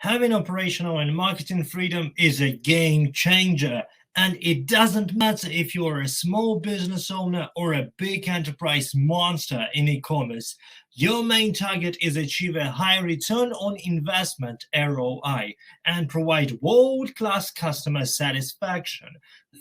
Having operational and marketing freedom is a game changer, and it doesn't matter if you're a small business owner or a big enterprise monster in e-commerce. Your main target is achieve a high return on investment (ROI) and provide world-class customer satisfaction.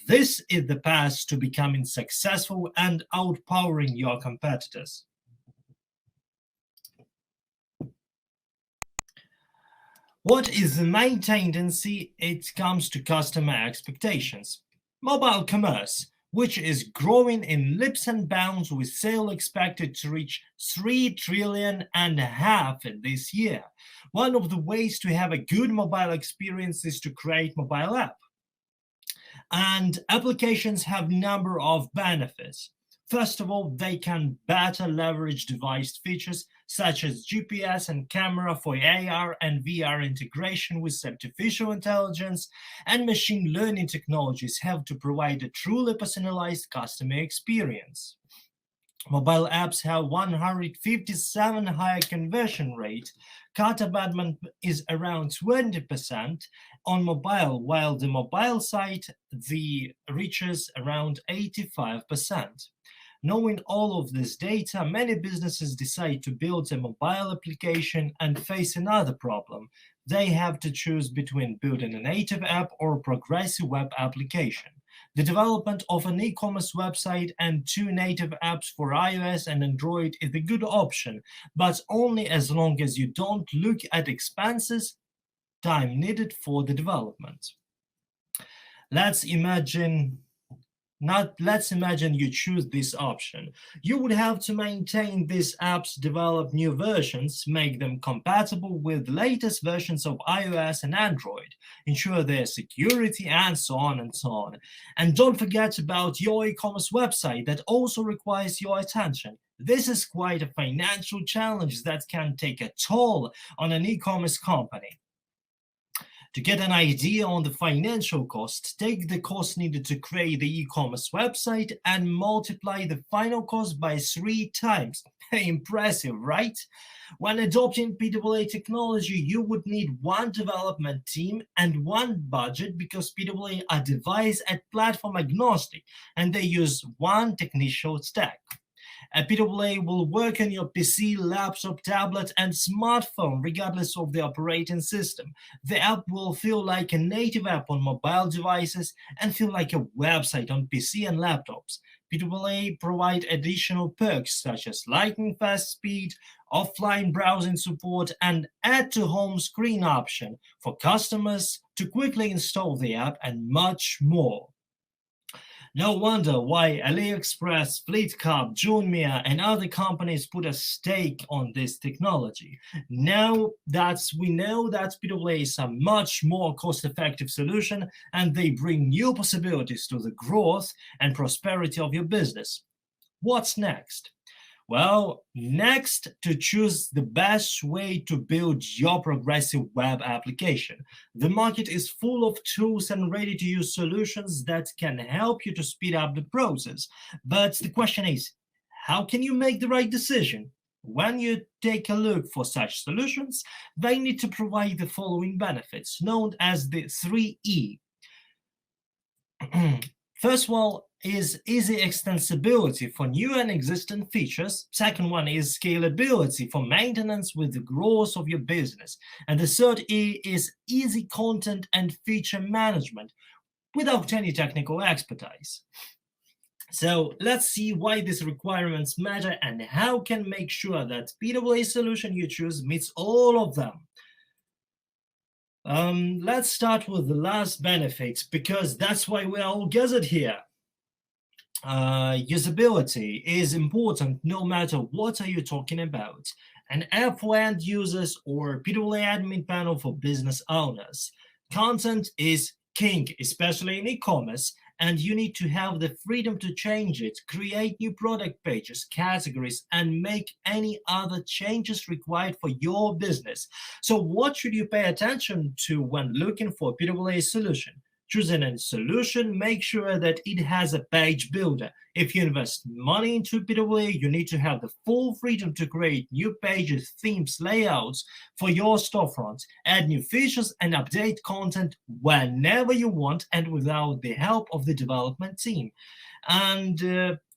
This is the path to becoming successful and outpowering your competitors. What is the main tendency? It comes to customer expectations. Mobile commerce, which is growing in leaps and bounds with sales expected to reach 3 trillion and a half this year. One of the ways to have a good mobile experience is to create mobile app. And applications have a number of benefits. First of all, they can better leverage device features such as GPS and camera for AR and VR integration with artificial intelligence, and machine learning technologies have to provide a truly personalized customer experience. Mobile apps have 157 higher conversion rate. Cart abandonment is around 20% on mobile, while the mobile site reaches around 85%. Knowing all of this data, many businesses decide to build a mobile application and face another problem. They have to choose between building a native app or a progressive web application. The development of an e-commerce website and 2 native apps for iOS and Android is a good option, but only as long as you don't look at expenses, time needed for the development. Let's imagine you choose this option. You would have to maintain these apps, develop new versions, make them compatible with latest versions of iOS and Android, ensure their security, and so on and so on. And don't forget about your e-commerce website that also requires your attention. This is quite a financial challenge that can take a toll on an e-commerce company. To get an idea on the financial cost, take the cost needed to create the e-commerce website and multiply the final cost by 3 times. Impressive, right? When adopting PAA technology, you would need one development team and one budget because PAA are device and platform agnostic, and they use one technical stack. PAA will work on your PC, laptop, tablet, and smartphone, regardless of the operating system. The app will feel like a native app on mobile devices and feel like a website on PC and laptops. PAA provide additional perks such as lightning fast speed, offline browsing support, and add to home screen option for customers to quickly install the app, and much more. No wonder why AliExpress, Flipkart, Jumia, and other companies put a stake on this technology. Now that we know that PAA is a much more cost-effective solution, and they bring new possibilities to the growth and prosperity of your business. What's next? Well, next, to choose the best way to build your progressive web application. The market is full of tools and ready-to-use solutions that can help you to speed up the process. But the question is, how can you make the right decision? When you take a look for such solutions, they need to provide the following benefits, known as the 3E. First of all is easy extensibility for new and existing features. Second one is scalability for maintenance with the growth of your business. And the third E is easy content and feature management without any technical expertise. So let's see why these requirements matter and how can make sure that PAA solution you choose meets all of them. Let's start with the last benefit, because that's why we're all gathered here. Usability is important no matter what are you talking about. An app for end users or PAA admin panel for business owners. Content is king, especially in e-commerce, and you need to have the freedom to change it, create new product pages, categories, and make any other changes required for your business. So what should you pay attention to when looking for a PAA solution? Choosing a solution, make sure that it has a page builder. If you invest money into PWA, you need to have the full freedom to create new pages, themes, layouts for your storefront, add new features, and update content whenever you want and without the help of the development team. And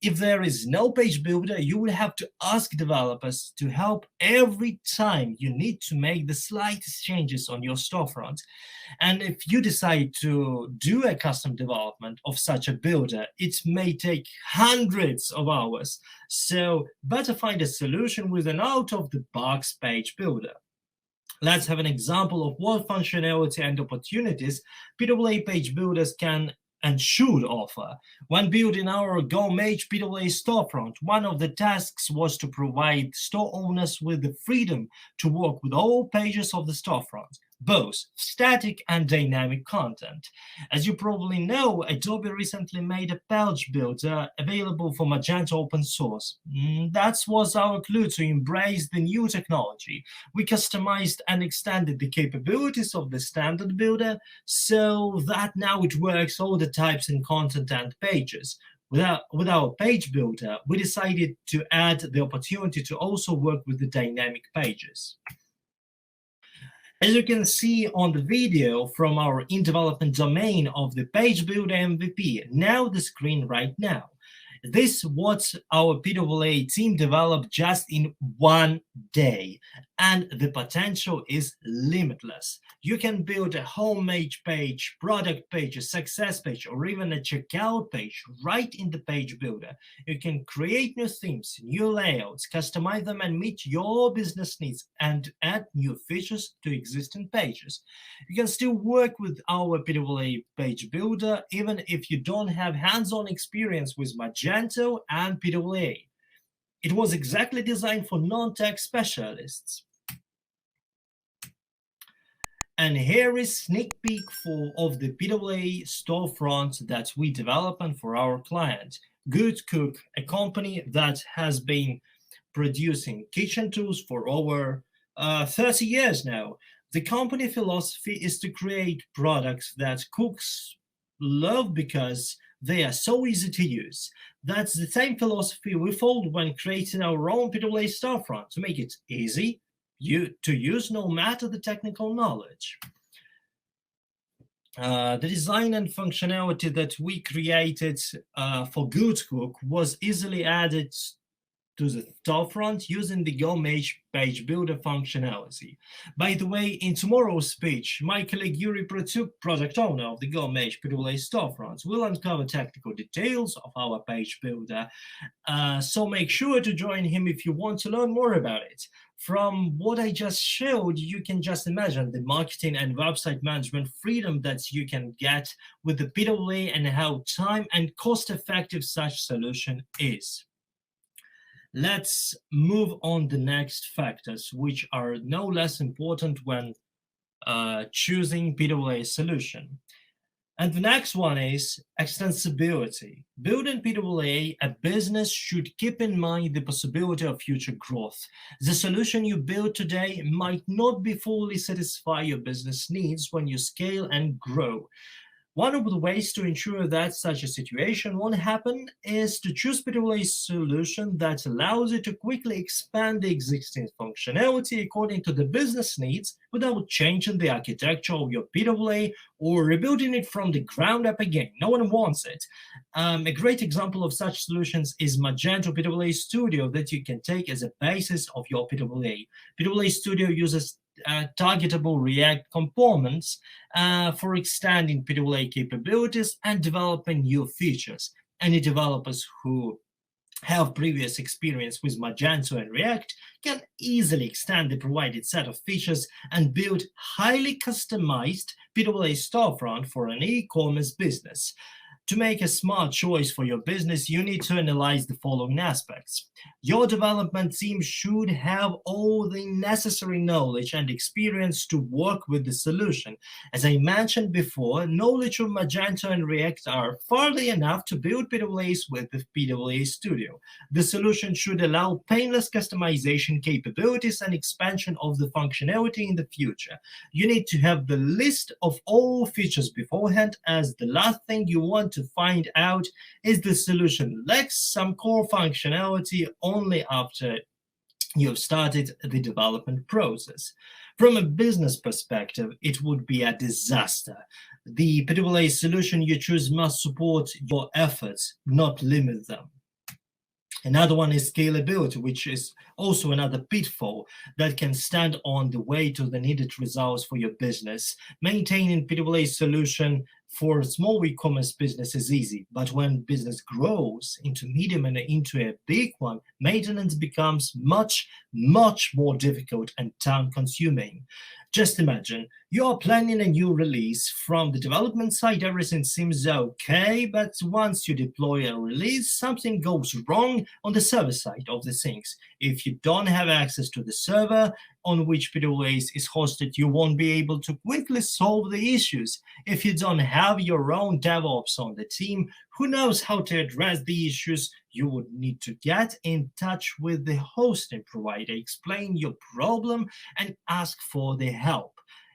if there is no page builder, you will have to ask developers to help every time you need to make the slightest changes on your storefront. And if you decide to do a custom development of such a builder, it may take hundreds of hours. So better find a solution with an out-of-the-box page builder. Let's have an example of what functionality and opportunities PWA page builders can and should offer. When building our GoMage PWA storefront, one of the tasks was to provide store owners with the freedom to work with all pages of the storefront, both static and dynamic content. As you probably know, Adobe recently made a page builder available for Magento open source. That was our clue to embrace the new technology. We customized and extended the capabilities of the standard builder so that now it works all the types and content and pages. With our page builder, we decided to add the opportunity to also work with the dynamic pages. As you can see on the video from our in development domain of the Page Builder MVP, now the screen right now. This is what our PWA team developed just in one day, and the potential is limitless. You can build a homepage page, product page, a success page, or even a checkout page right in the page builder. You can create new themes, new layouts, customize them and meet your business needs, and add new features to existing pages. You can still work with our PWA page builder even if you don't have hands-on experience with Magento and PWA. It was exactly designed for non-tech specialists. And here is sneak peek of the PWA storefront that we develop for our client, Good Cook, a company that has been producing kitchen tools for over 30 years now. The company philosophy is to create products that cooks love because they are so easy to use. That's the same philosophy we followed when creating our own PWA storefront, to make it easy to use no matter the technical knowledge. The design and functionality that we created for Good Cook was easily added to the storefront using the GoMage page builder functionality. By the way, in tomorrow's speech, my colleague Yuri Protyuk, product owner of the GoMage PWA storefront, will uncover technical details of our page builder. So make sure to join him if you want to learn more about it. From what I just showed, you can just imagine the marketing and website management freedom that you can get with the PWA and how time and cost-effective such solution is. Let's move on the next factors, which are no less important when choosing PWA solution. And the next one is extensibility. Building PWA, a business should keep in mind the possibility of future growth. The solution you build today might not be fully satisfy your business needs when you scale and grow. One of the ways to ensure that such a situation won't happen is to choose PWA solution that allows you to quickly expand the existing functionality according to the business needs without changing the architecture of your PWA or rebuilding it from the ground up again. No one wants it. A great example of such solutions is Magento PWA Studio that you can take as a basis of your PWA. PWA Studio uses targetable React components for extending PWA capabilities and developing new features. Any developers who have previous experience with Magento and React can easily extend the provided set of features and build highly customized PWA storefront for an e-commerce business. To make a smart choice for your business, you need to analyze the following aspects. Your development team should have all the necessary knowledge and experience to work with the solution. As I mentioned before, knowledge of Magento and React are fairly enough to build PWAs with the PWA Studio. The solution should allow painless customization capabilities and expansion of the functionality in the future. You need to have the list of all features beforehand, as the last thing you want to find out if the solution lacks some core functionality only after you've started the development process. From a business perspective, it would be a disaster. The PAA solution you choose must support your efforts, not limit them. Another one is scalability, which is also another pitfall that can stand on the way to the needed results for your business. Maintaining PAA solution for small e-commerce business is easy, but when business grows into medium and into a big one, maintenance becomes much, much more difficult and time-consuming. Just imagine, you are planning a new release. From the development side, everything seems okay, but once you deploy a release, something goes wrong on the server side of the things. If you don't have access to the server on which PAA is hosted, you won't be able to quickly solve the issues. If you don't have your own DevOps on the team, who knows how to address the issues? You would need to get in touch with the hosting provider, explain your problem, and ask for the help.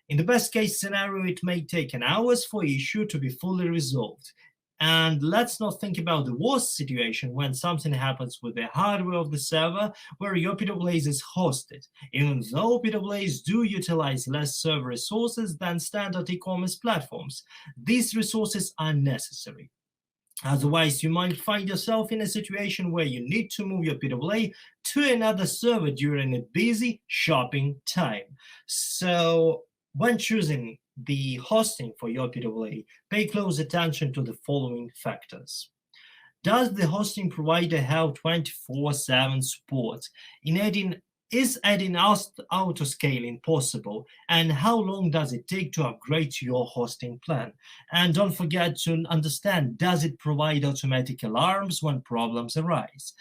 In the best case scenario, it may take an hours for the issue to be fully resolved. And let's not think about the worst situation when something happens with the hardware of the server where your PAA is hosted. Even though PAAs do utilize less server resources than standard e-commerce platforms, these resources are necessary. Otherwise, you might find yourself in a situation where you need to move your PAA to another server during a busy shopping time. So, when choosing the hosting for your PAA, pay close attention to the following factors. Does the hosting provider have 24/7 support? Is adding auto-scaling possible? And how long does it take to upgrade to your hosting plan? And don't forget to understand, does it provide automatic alarms when problems arise?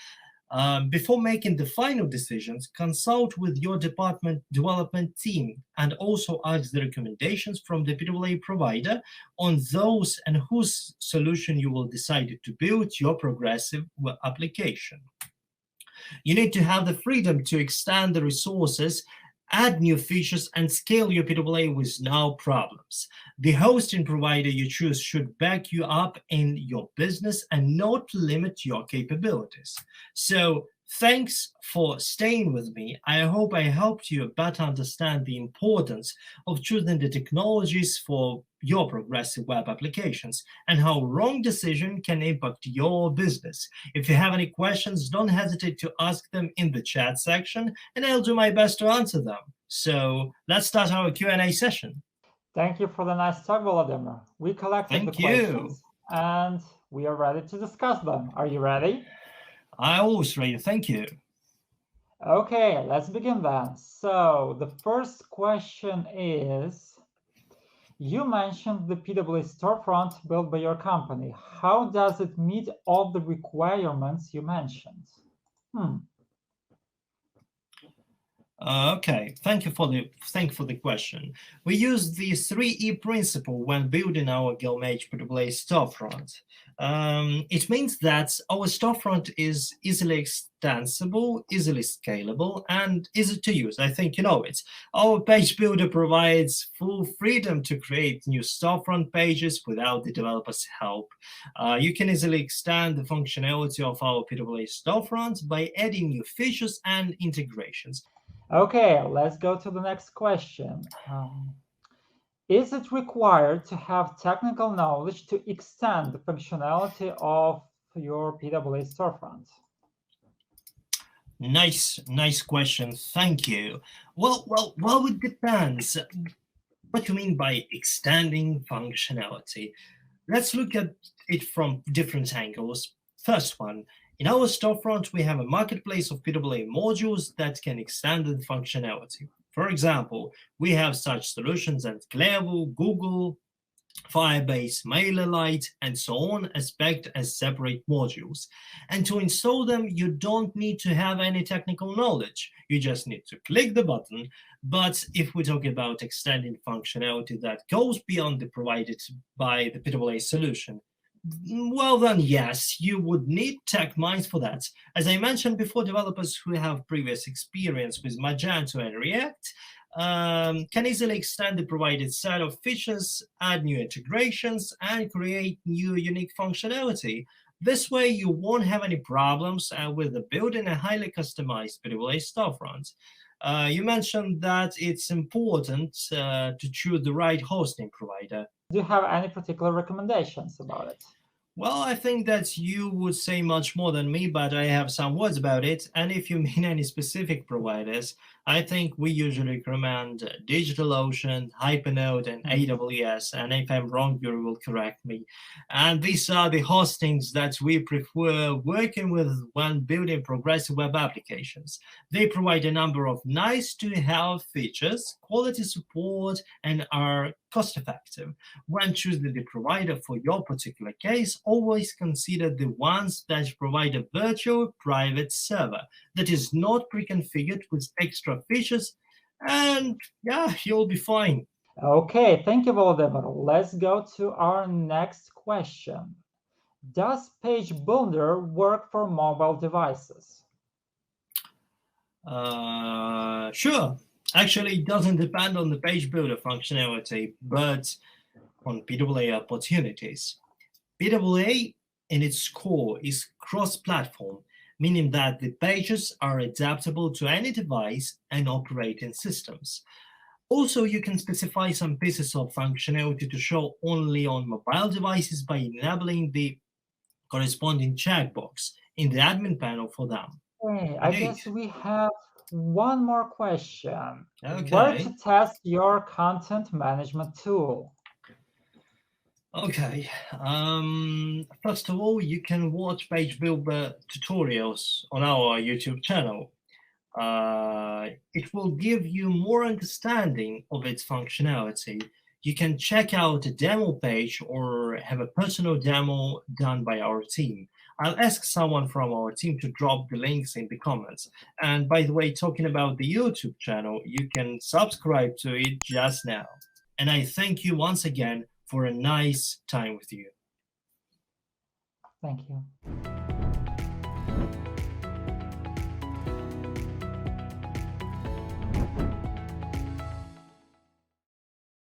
Before making the final decisions, consult with your development team and also ask the recommendations from the PAA provider on those and whose solution you will decide to build your progressive application. You need to have the freedom to extend the resources, add new features, and scale your PAA with no problems. The hosting provider you choose should back you up in your business and not limit your capabilities. So, thanks for staying with me. I hope I helped you better understand the importance of choosing the technologies for your progressive web applications and how wrong decision can impact your business. If you have any questions, don't hesitate to ask them in the chat section, and I'll do my best to answer them. So let's start our Q&A session. Thank you for the nice talk, Volodymyr. We collected the questions and we are ready to discuss them. Are you ready? I'm always ready. Thank you. Okay, let's begin then. So the first question is, you mentioned the PAA storefront built by your company. How does it meet all the requirements you mentioned? Okay, thank you for the question. We use the 3E principle when building our GuildMage PAA storefront. It means that our storefront is easily extensible, easily scalable, and easy to use. I think you know it. Our page builder provides full freedom to create new storefront pages without the developer's help. You can easily extend the functionality of our PAA storefront by adding new features and integrations. Okay, let's go to the next question. Is it required to have technical knowledge to extend the functionality of your PAA storefront? Nice question. Thank you. Well, it depends. What do you mean by extending functionality? Let's look at it from different angles. First one, in our storefront, we have a marketplace of PAA modules that can extend the functionality. For example, we have such solutions as Clearview, Google, Firebase, MailerLite, and so on, aspect as separate modules. And to install them, you don't need to have any technical knowledge. You just need to click the button. But if we talk about extending functionality that goes beyond the provided by the PAA solution, well then yes, you would need tech minds for that. As I mentioned before, developers who have previous experience with Magento and React can easily extend the provided set of features, add new integrations, and create new unique functionality. This way, you won't have any problems with building a highly customized PWA storefront. You mentioned that it's important to choose the right hosting provider. Do you have any particular recommendations about it? Well, I think that you would say much more than me, but I have some words about it. And if you mean any specific providers, I think we usually recommend DigitalOcean, Hypernode, and AWS. And if I'm wrong, you will correct me. And these are the hostings that we prefer working with when building progressive web applications. They provide a number of nice-to-have features, quality support, and are cost-effective. When choosing the provider for your particular case, always consider the ones that provide a virtual private server that is not pre-configured with extra features, and yeah, you'll be fine. Okay, thank you, Volodymyr. Let's go to our next question. Does Page Builder work for mobile devices? Sure. Actually, it doesn't depend on the page builder functionality, but on PWA opportunities. PWA in its core is cross-platform, meaning that the pages are adaptable to any device and operating systems. Also, you can specify some pieces of functionality to show only on mobile devices by enabling the corresponding checkbox in the admin panel for them. Okay, I guess we have one more question. Okay. Where to test your content management tool? Okay. First of all, you can watch Page Builder tutorials on our YouTube channel. It will give you more understanding of its functionality. You can check out a demo page or have a personal demo done by our team. I'll ask someone from our team to drop the links in the comments. And by the way, talking about the YouTube channel, you can subscribe to it just now. And I thank you once again for a nice time with you. Thank you.